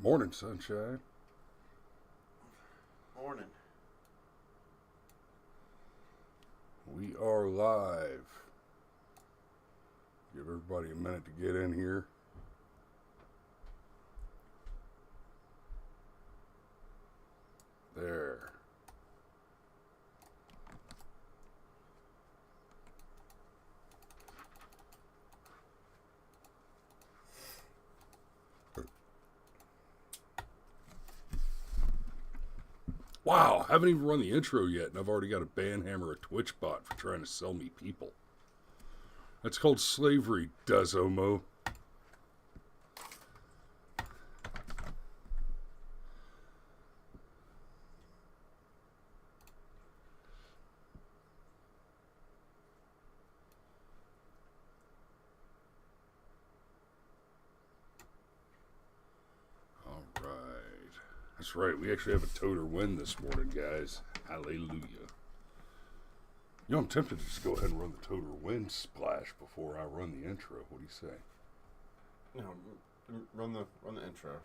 Morning, sunshine. Morning. We are live. Give everybody a minute to get in here. There. Wow, haven't even run the intro yet, and I've already got a banhammer a Twitch bot for trying to sell me people. That's called slavery, Dozomo. That's right, we actually have a Totar Win this morning, guys. Hallelujah. You know, I'm tempted to just go ahead and run the Totar Win splash before I run the intro. What do you say? No, run the intro.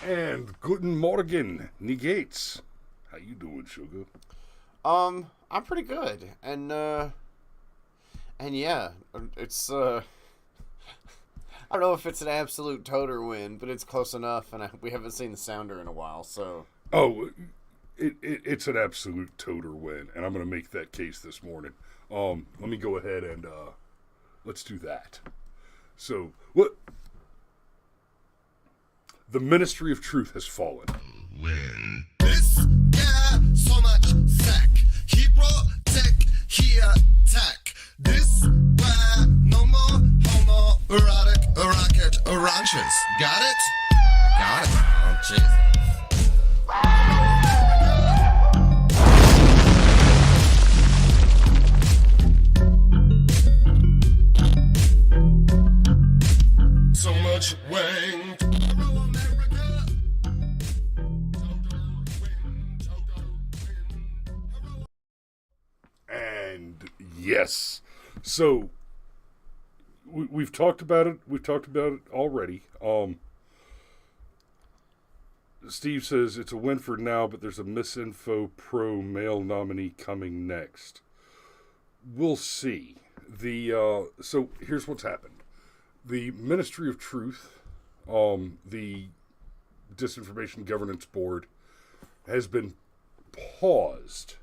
And guten Morgen, Negates. How you doing, sugar? I'm pretty good, and yeah, it's I don't know if it's an absolute Totar Win, but it's close enough, and we haven't seen the sounder in a while, so. Oh, it's an absolute Totar Win, and I'm going to make that case this morning. Let me go ahead and let's do that. So, what? The Ministry of Truth has fallen. When this guy so much sack, he protect, he attack. This why no more homo erotic rocket ranches. Got it? Got it. Oh jeez. So much wang. Yes. So we've talked about it. We've talked about it already. Steve says it's a win for now, but there's a Misinfo Pro male nominee coming next. We'll see. So here's what's happened. The Ministry of Truth, the Disinformation Governance Board, has been paused.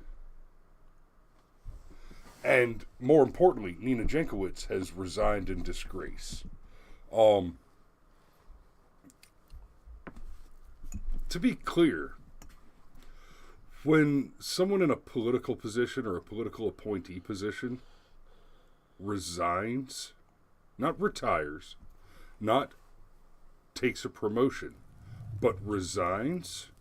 And more importantly, Nina Jankowiz has resigned in disgrace. To be clear, when someone in a political position or a political appointee position resigns, not retires, not takes a promotion, but resigns,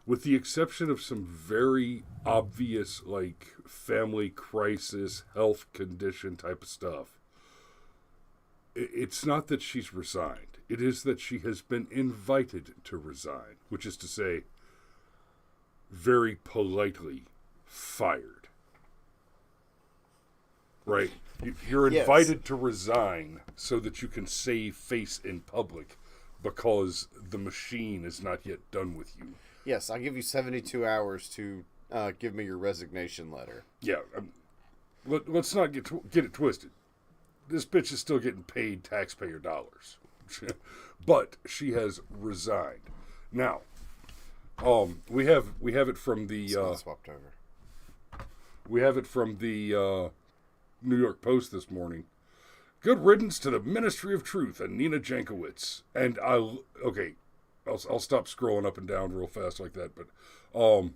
with the exception of some very obvious, like, family crisis, health condition type of stuff, it's not that she's resigned. It is that she has been invited to resign, which is to say, very politely fired. Right? You're invited to resign so that you can save face in public because the machine is not yet done with you. Yes, I'll give you 72 hours to give me your resignation letter. Yeah, let's not get it twisted. This bitch is still getting paid taxpayer dollars. But she has resigned. Now, we have it from the Swapped over. We have it from the New York Post this morning. Good riddance to the Ministry of Truth and Nina Jankowiz. And I'll stop scrolling up and down real fast like that. But I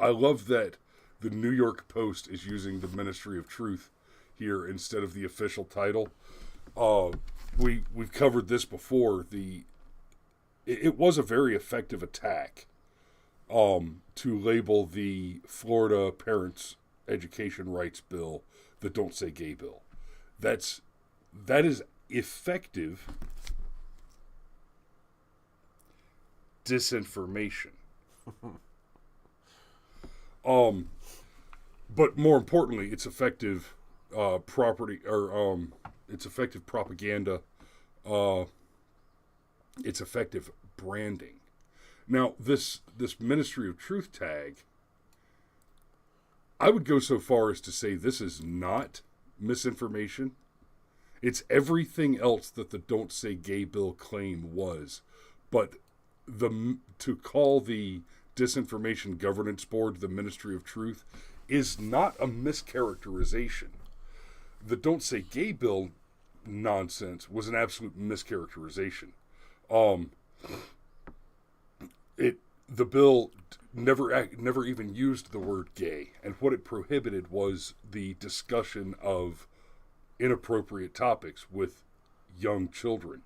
love that the New York Post is using the Ministry of Truth here instead of the official title. We've covered this before. It was a very effective attack to label the Florida Parents Education Rights Bill the Don't Say Gay bill. That is effective disinformation. But more importantly, it's effective it's effective propaganda. It's effective branding. Now, this Ministry of Truth tag, I would go so far as to say this is not misinformation. It's everything else that the Don't Say Gay bill claim was. But to call the Disinformation Governance Board the Ministry of Truth is not a mischaracterization. The Don't Say Gay bill nonsense was an absolute mischaracterization. The bill never even used the word gay, and what it prohibited was the discussion of inappropriate topics with young children.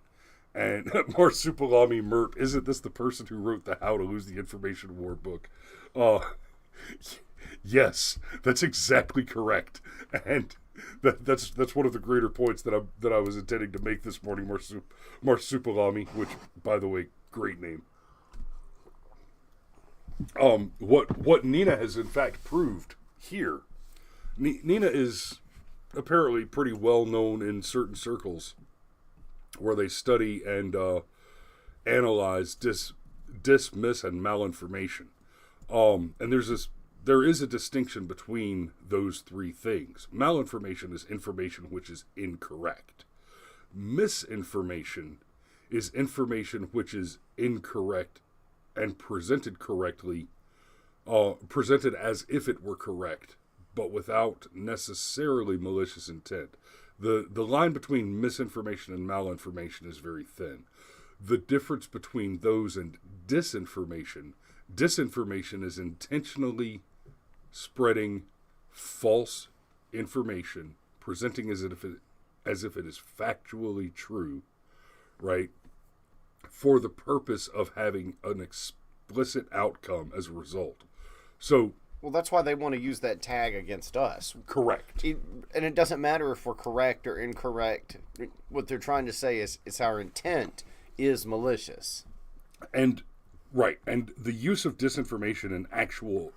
And Marsupilami Merp, isn't this the person who wrote the How to Lose the Information War book? Yes, that's exactly correct. And that's one of the greater points that I was intending to make this morning, Marsupilami, which, by the way, great name. What Nina has in fact proved here, Nina is apparently pretty well known in certain circles where they study and analyze dismiss and malinformation. And there is a distinction between those three things. Malinformation is information which is incorrect. Misinformation is information which is incorrect and presented correctly, presented as if it were correct, but without necessarily malicious intent. The line between misinformation and malinformation is very thin. The difference between those and disinformation is intentionally spreading false information, presenting as if it is factually true, right? For the purpose of having an explicit outcome as a result. So, well, that's why they want to use that tag against us. Correct. And it doesn't matter if we're correct or incorrect. What they're trying to say is our intent is malicious. And right, and the use of disinformation in actual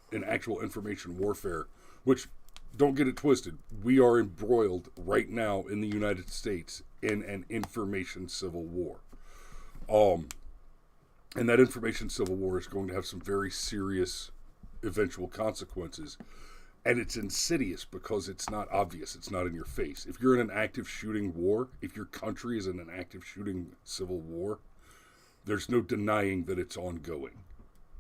information warfare, which, don't get it twisted, we are embroiled right now in the United States in an information civil war. And that information civil war is going to have some very serious eventual consequences. And it's insidious because it's not obvious. It's not in your face. If you're in an active shooting war, if your country is in an active shooting civil war, there's no denying that it's ongoing,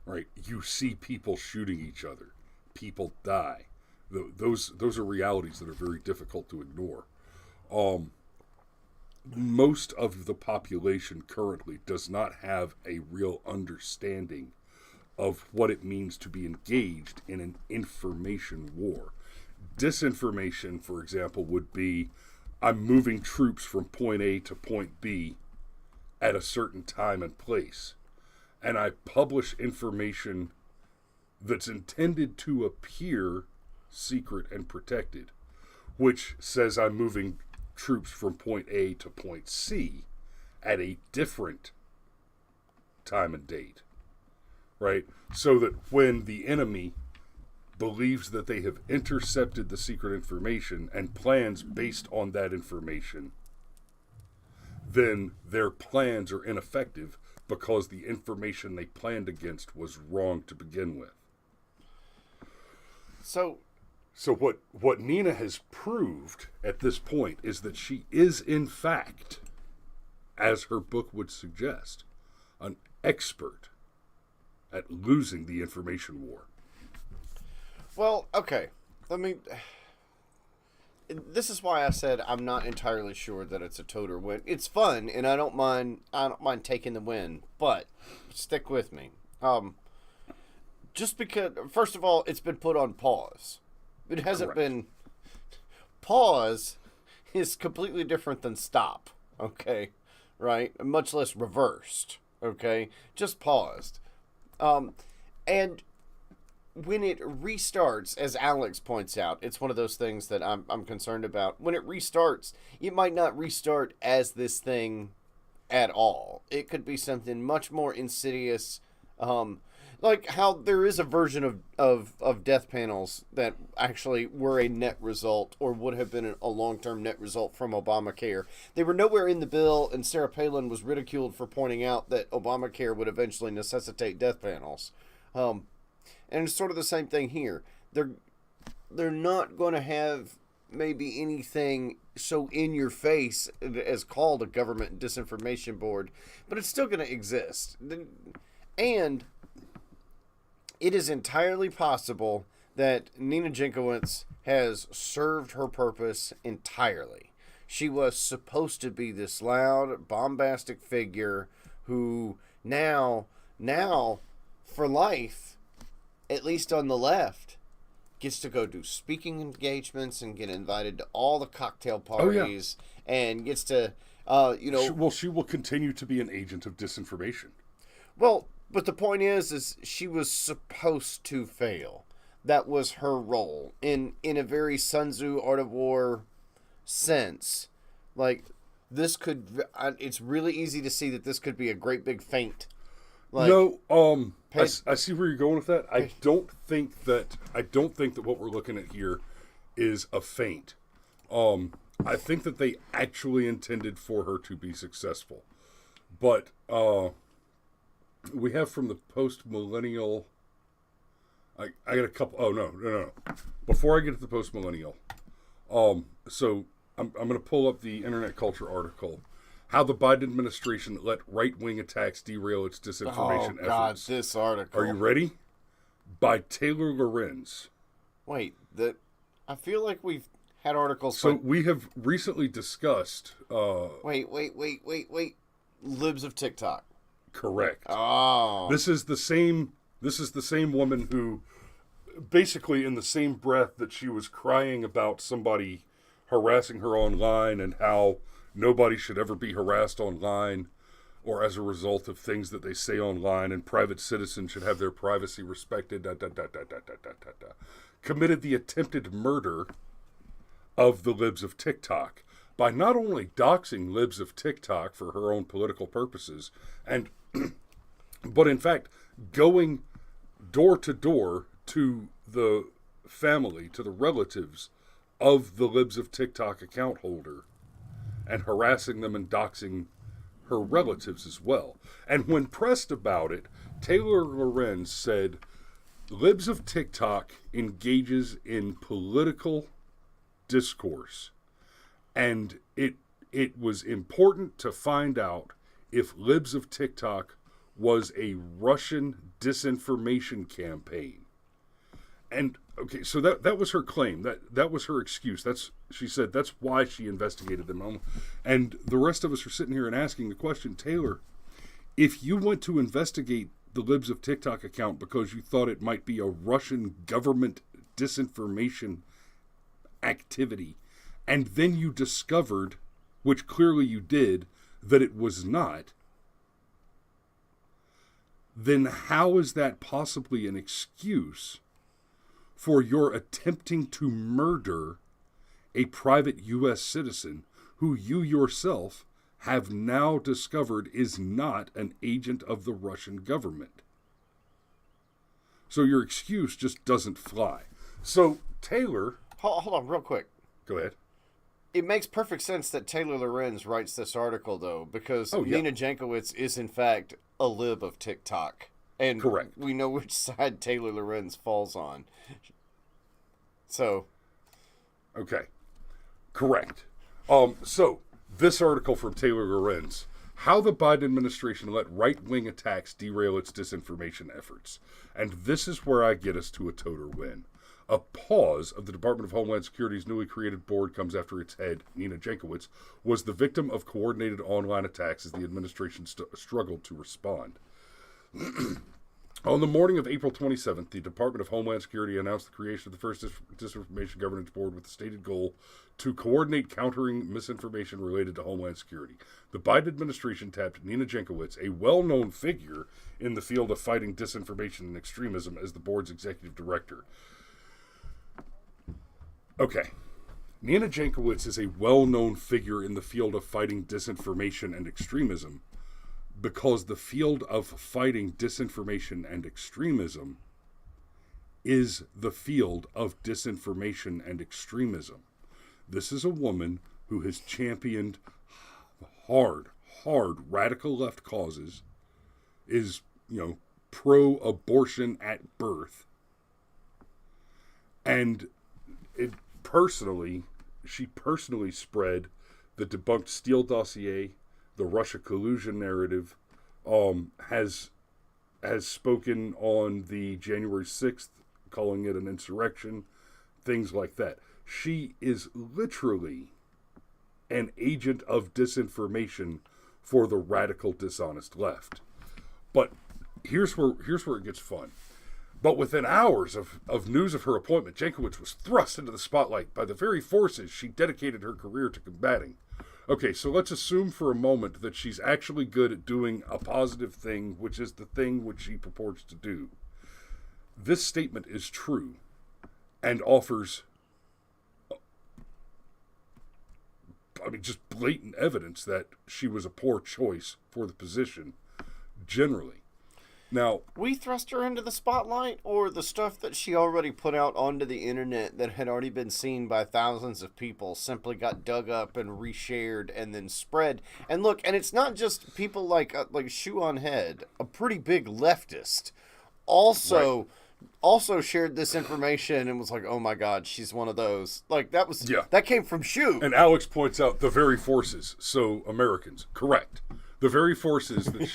right? You see people shooting each other. People die. Those are realities that are very difficult to ignore. Most of the population currently does not have a real understanding of what it means to be engaged in an information war. Disinformation, for example, would be, I'm moving troops from point A to point B at a certain time and place, and I publish information that's intended to appear secret and protected, which says I'm moving troops from point A to point C at a different time and date, right? So that when the enemy believes that they have intercepted the secret information and plans based on that information, then their plans are ineffective because the information they planned against was wrong to begin with. So what Nina has proved at this point is that she is, in fact, as her book would suggest, an expert at losing the information war. Well, okay. This is why I said I'm not entirely sure that it's a Totar win. It's fun, and I don't mind taking the win, but stick with me. Just because, first of all, it's been put on pause. It hasn't been. Pause is completely different than stop, okay? Right? Much less reversed, okay? Just paused. And when it restarts, as Alex points out, it's one of those things that I'm concerned about. When it restarts, it might not restart as this thing at all. It could be something much more insidious, like how there is a version of death panels that actually were a net result or would have been a long-term net result from Obamacare. They were nowhere in the bill, and Sarah Palin was ridiculed for pointing out that Obamacare would eventually necessitate death panels. And it's sort of the same thing here. They're not going to have maybe anything so in your face as called a government disinformation board, but it's still going to exist. And it is entirely possible that Nina Jankowiz has served her purpose entirely. She was supposed to be this loud, bombastic figure who now, for life, at least on the left, gets to go do speaking engagements and get invited to all the cocktail parties and gets to, she will continue to be an agent of disinformation. Well, but the point is she was supposed to fail. That was her role in a very Sun Tzu Art of War sense. Like, this could, it's really easy to see that this could be a great big feint. Like, I see where you're going with that. I don't think that what we're looking at here is a feint. I think that they actually intended for her to be successful. But we have from the post-millennial, I got a couple, no. Before I get to the post-millennial, so I'm going to pull up the Internet Culture article, How the Biden Administration Let Right-Wing Attacks Derail Its Disinformation Efforts. Oh, God, this article. Are you ready? By Taylor Lorenz. Wait, I feel like we've had articles. So we have recently discussed... Wait. Libs of TikTok. Correct. Oh. This is the same woman who, basically in the same breath that she was crying about somebody harassing her online and how nobody should ever be harassed online or as a result of things that they say online, and private citizens should have their privacy respected, committed the attempted murder of the Libs of TikTok by not only doxing Libs of TikTok for her own political purposes, but in fact going door to door to the family, to the relatives of the Libs of TikTok account holder, and harassing them and doxing her relatives as well. And when pressed about it, Taylor Lorenz said, Libs of TikTok engages in political discourse, and it was important to find out if Libs of TikTok was a Russian disinformation campaign. And okay, so that was her claim. That was her excuse. She said that's why she investigated them. And the rest of us are sitting here and asking the question, Taylor, if you went to investigate the Libs of TikTok account because you thought it might be a Russian government disinformation activity, and then you discovered, which clearly you did, that it was not, then how is that possibly an excuse for your attempting to murder a private U.S. citizen who you yourself have now discovered is not an agent of the Russian government. So your excuse just doesn't fly. So Taylor... Hold on, real quick. Go ahead. It makes perfect sense that Taylor Lorenz writes this article, though, because Nina Jankowiz is, in fact, a lib of TikTok. And correct. We know which side Taylor Lorenz falls on. So... Okay. Correct. So, this article from Taylor Lorenz, how the Biden administration let right-wing attacks derail its disinformation efforts. And this is where I get us to a Totar Win. A pause of the Department of Homeland Security's newly created board comes after its head, Nina Jankowiz, was the victim of coordinated online attacks as the administration struggled to respond. On the morning of April 27th, the Department of Homeland Security announced the creation of the first Disinformation Governance Board with the stated goal to coordinate countering misinformation related to Homeland Security. The Biden administration tapped Nina Jankowiz, a well-known figure in the field of fighting disinformation and extremism, as the board's executive director. Okay. Nina Jankowiz is a well-known figure in the field of fighting disinformation and extremism, because the field of fighting disinformation and extremism is the field of disinformation and extremism. This is a woman who has championed hard radical left causes, is, pro-abortion at birth, and she personally spread the debunked Steele dossier, the Russia collusion narrative, has spoken on the January 6th, calling it an insurrection, things like that. She is literally an agent of disinformation for the radical, dishonest left. But here's where it gets fun. But within hours of news of her appointment, Jankowiz was thrust into the spotlight by the very forces she dedicated her career to combating. Okay, so let's assume for a moment that she's actually good at doing a positive thing, which is the thing which she purports to do. This statement is true and offers, just blatant evidence that she was a poor choice for the position, generally. Now, we thrust her into the spotlight, or the stuff that she already put out onto the internet that had already been seen by thousands of people simply got dug up and reshared and then spread. And look, and it's not just people like Shoe on Head, a pretty big leftist, also shared this information and was like, "Oh my God, she's one of those." Like that came from Shoe. And Alex points out the very forces, so Americans, correct. The very forces that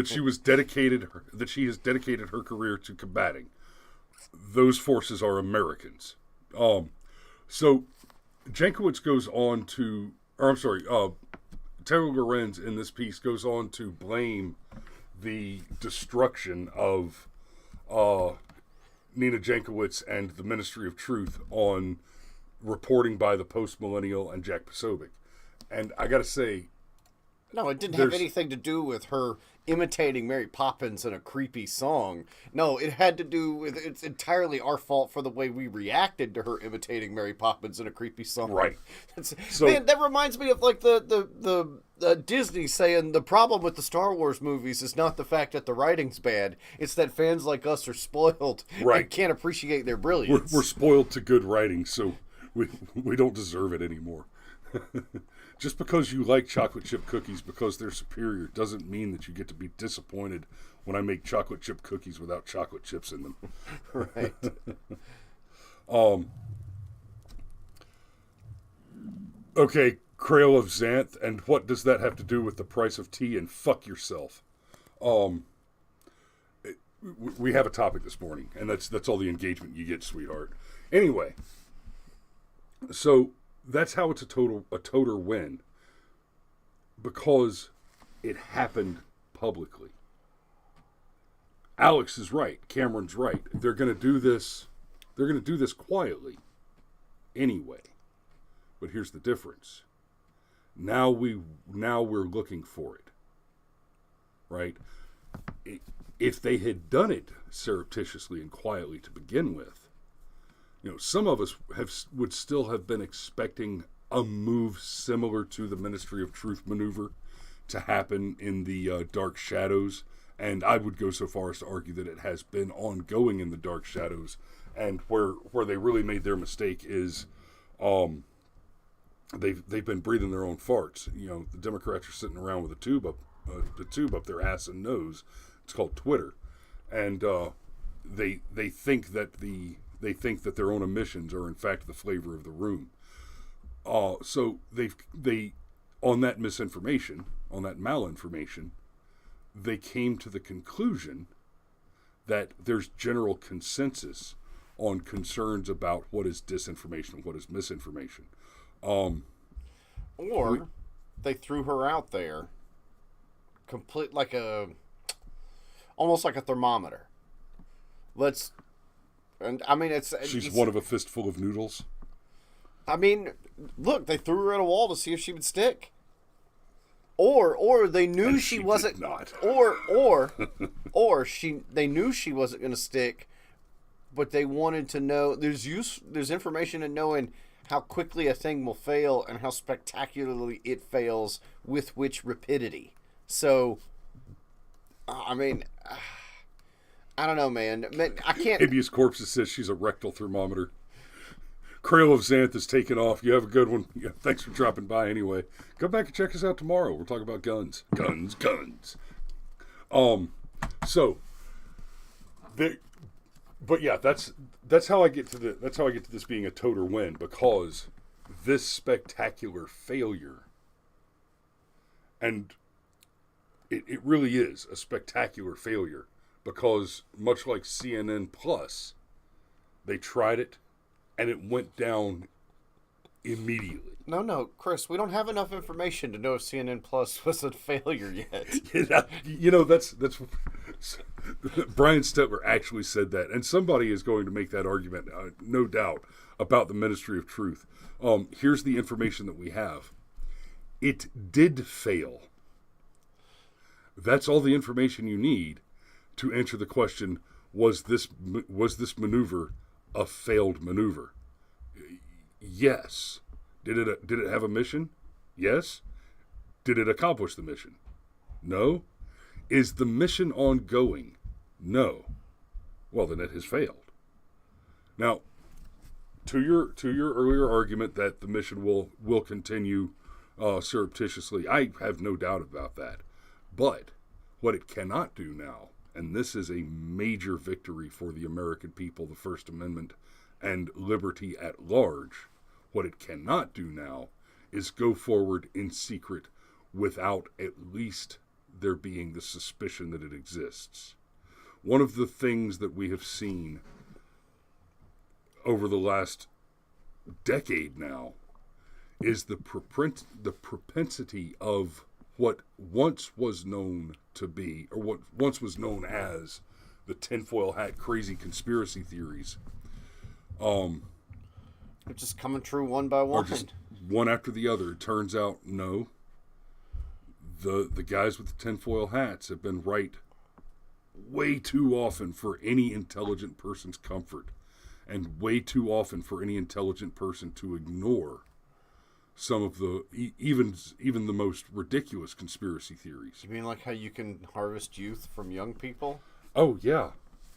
she has dedicated her career to combating. Those forces are Americans. So Jankowiz goes on to, Taylor Lorenz in this piece goes on to blame the destruction of Nina Jankowiz and the Ministry of Truth on reporting by the Post-Millennial and Jack Posobiec. And I got to say, no, it didn't have anything to do with her imitating Mary Poppins in a creepy song. No, it had to do with, it's entirely our fault for the way we reacted to her imitating Mary Poppins in a creepy song. Right. Man, that reminds me of like the Disney saying the problem with the Star Wars movies is not the fact that the writing's bad. It's that fans like us are spoiled and can't appreciate their brilliance. We're spoiled to good writing, so we don't deserve it anymore. Just because you like chocolate chip cookies because they're superior doesn't mean that you get to be disappointed when I make chocolate chip cookies without chocolate chips in them. Right. Okay, Crail of Xanth, and what does that have to do with the price of tea? And fuck yourself. We have a topic this morning, and that's all the engagement you get, sweetheart. Anyway, so that's how it's a Totar Win, because it happened publicly. Alex is right. Cameron's right. They're going to do this. They're going to do this quietly, anyway. But here's the difference. Now we're looking for it, right? If they had done it surreptitiously and quietly to begin with, some of us would still have been expecting a move similar to the Ministry of Truth maneuver to happen in the dark shadows. And I would go so far as to argue that it has been ongoing in the dark shadows. And where they really made their mistake is they've been breathing their own farts. You know, the Democrats are sitting around with a tube up their ass and nose. It's called Twitter, and they think that their own emissions are in fact the flavor of the room. So they on that misinformation, on that malinformation, they came to the conclusion that there's general consensus on concerns about what is disinformation and what is misinformation. Or they threw her out there, almost like a thermometer. She's one of a fistful of noodles. I mean, look, they threw her at a wall to see if she would stick. Or they knew And she she wasn't. did not. They knew she wasn't going to stick, but they wanted to know. There's information in knowing how quickly a thing will fail and how spectacularly it fails with which rapidity. So, I mean, I don't know, man. I can't. Habeas Corpus says she's a rectal thermometer. Crail of Xanth is taken off. You have a good one. Yeah, thanks for dropping by anyway. Come back and check us out tomorrow. We'll talk about guns. Guns. But yeah, that's how I get to this being a Totar Win, because this spectacular failure, and it really is a spectacular failure, because much like CNN Plus, they tried it and it went down immediately. No, Chris, we don't have enough information to know if CNN Plus was a failure yet. You know, that's Brian Stetler actually said that, and somebody is going to make that argument, no doubt, about the Ministry of Truth. Here's the information that we have. It did fail. That's all the information you need to answer the question: was this maneuver a failed maneuver? Yes. Did it have a mission? Yes. Did it accomplish the mission? No. Is the mission ongoing? No. Well, then it has failed. Now, to your earlier argument that the mission will continue surreptitiously, I have no doubt about that. But what it cannot do now, and this is a major victory for the American people, the First Amendment, and liberty at large, what it cannot do now is go forward in secret without at least there being the suspicion that it exists. One of the things that we have seen over the last decade now is the propensity of what once was known to be, or what once was known as, the tinfoil hat crazy conspiracy theories. They're just coming true one by one. Or just one after the other. It turns out, no. The guys with the tinfoil hats have been right way too often for any intelligent person's comfort, and way too often for any intelligent person to ignore some of the even the most ridiculous conspiracy theories. You mean like how you can harvest youth from young people? Oh yeah,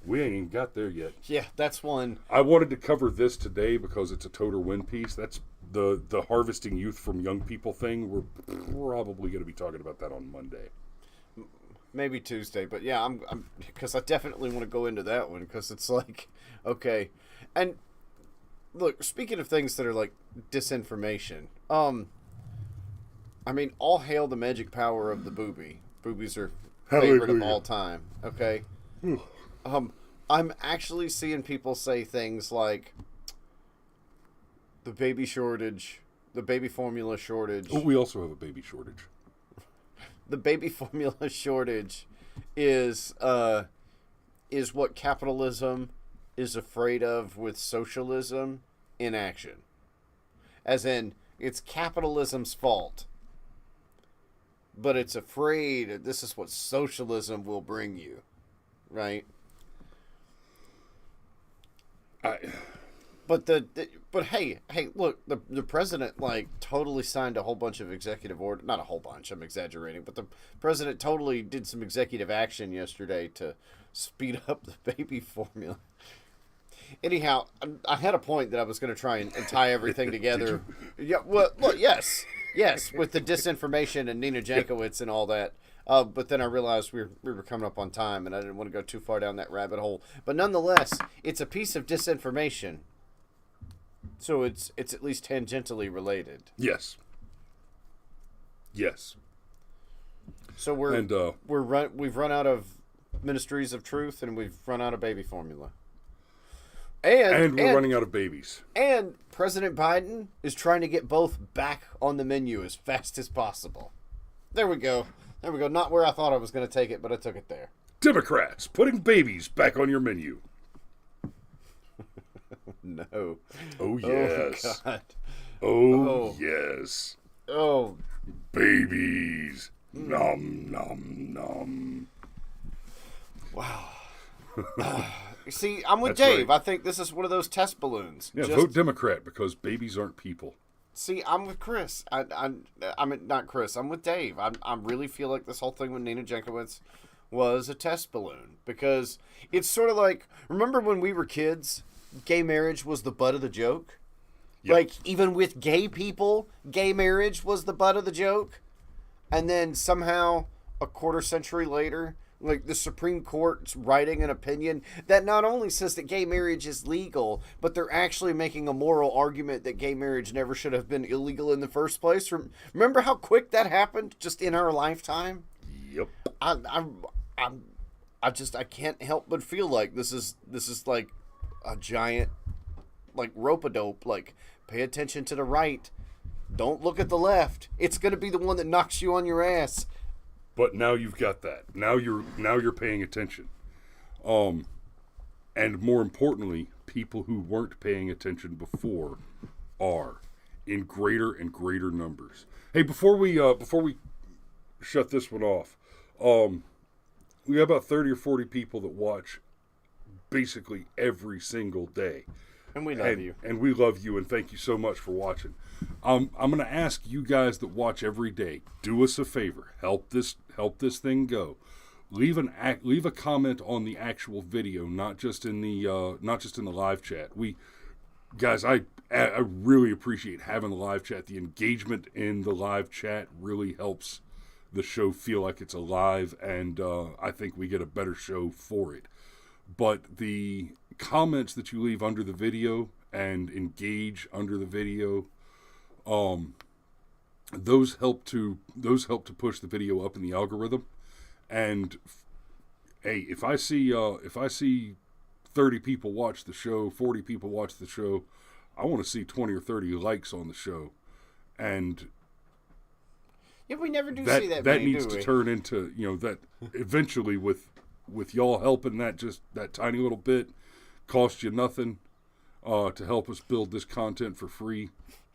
we ain't even got there yet. Yeah, that's one. I wanted to cover this today because it's a Totar Win piece. That's the harvesting youth from young people thing. We're probably going to be talking about that on Monday. Maybe Tuesday, but yeah, I'm because I definitely want to go into that one, because it's like, okay. And look, speaking of things that are like disinformation, I mean, all hail the magic power of the booby. Boobies are favorite of all time. Okay. I'm actually seeing people say things like the baby shortage, the baby formula shortage. Oh, we also have a baby shortage. The baby formula shortage is what capitalism is afraid of with socialism in action. As in, it's capitalism's fault, but it's afraid this is what socialism will bring you, right? But hey, look, the president like totally signed a whole bunch of executive order. Not a whole bunch. I'm exaggerating, but the president totally did some executive action yesterday to speed up the baby formula. Anyhow, I had a point that I was going to try and tie everything together. Yeah, well, look, yes, with the disinformation and Nina Jankowiz and all that. But then I realized we were coming up on time, and I didn't want to go too far down that rabbit hole. But nonetheless, it's a piece of disinformation, so it's at least tangentially related. Yes. So we've run out of Ministries of Truth, and we've run out of baby formula. And we're running out of babies. And President Biden is trying to get both back on the menu as fast as possible. There we go. Not where I thought I was going to take it, but I took it there. Democrats putting babies back on your menu. No. Oh, yes. Oh, God. Oh, yes. Oh. Babies. Nom, nom, nom. Wow. See, I'm with That's Dave. right. I think this is one of those test balloons. Yeah, vote Democrat because babies aren't people. See, I'm with Chris. I'm not Chris. I'm with Dave. I really feel like this whole thing with Nina Jankowiz was a test balloon because it's sort of like, remember when we were kids, gay marriage was the butt of the joke? Yep. Like, even with gay people, gay marriage was the butt of the joke. And then somehow, a quarter century later, like the Supreme Court's writing an opinion that not only says that gay marriage is legal, but they're actually making a moral argument that gay marriage never should have been illegal in the first place. Remember how quick that happened just in our lifetime? Yep. I can't help but feel like this is like a giant like rope-a-dope, like pay attention to the right. Don't look at the left. It's going to be the one that knocks you on your ass. But now you've got that. Now you're paying attention. And more importantly, people who weren't paying attention before are in greater and greater numbers. Hey, before we shut this one off, we got about 30 or 40 people that watch basically every single day. And we love you. And we love you, and thank you so much for watching. I'm going to ask you guys that watch every day, do us a favor, help this thing go. Leave a comment on the actual video, not just in the live chat. I really appreciate having the live chat. The engagement in the live chat really helps the show feel like it's alive, and I think we get a better show for it. But the comments that you leave under the video and engage under the video, those help to push the video up in the algorithm. And hey, if I see 30 people watch the show, 40 people watch the show, I want to see 20 or 30 likes on the show. And yeah, we never do see that. That needs to turn into, that eventually with y'all helping that tiny little bit, cost you nothing, to help us build this content for free,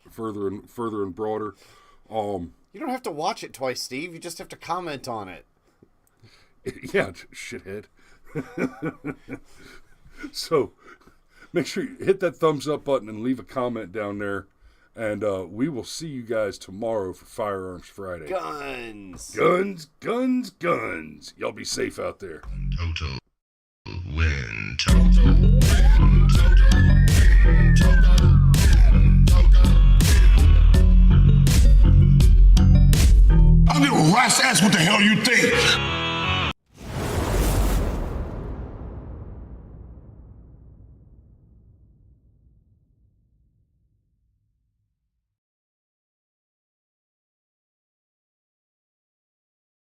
further and broader. You don't have to watch it twice, Steve. You just have to comment on it. Yeah, shithead. So make sure you hit that thumbs up button and leave a comment down there. And we will see you guys tomorrow for Firearms Friday. Guns. Y'all be safe out there. Totar Win. Totar Win. Totar Win. Totar Win. Totar Win. I don't give a rat's ass what the hell you think.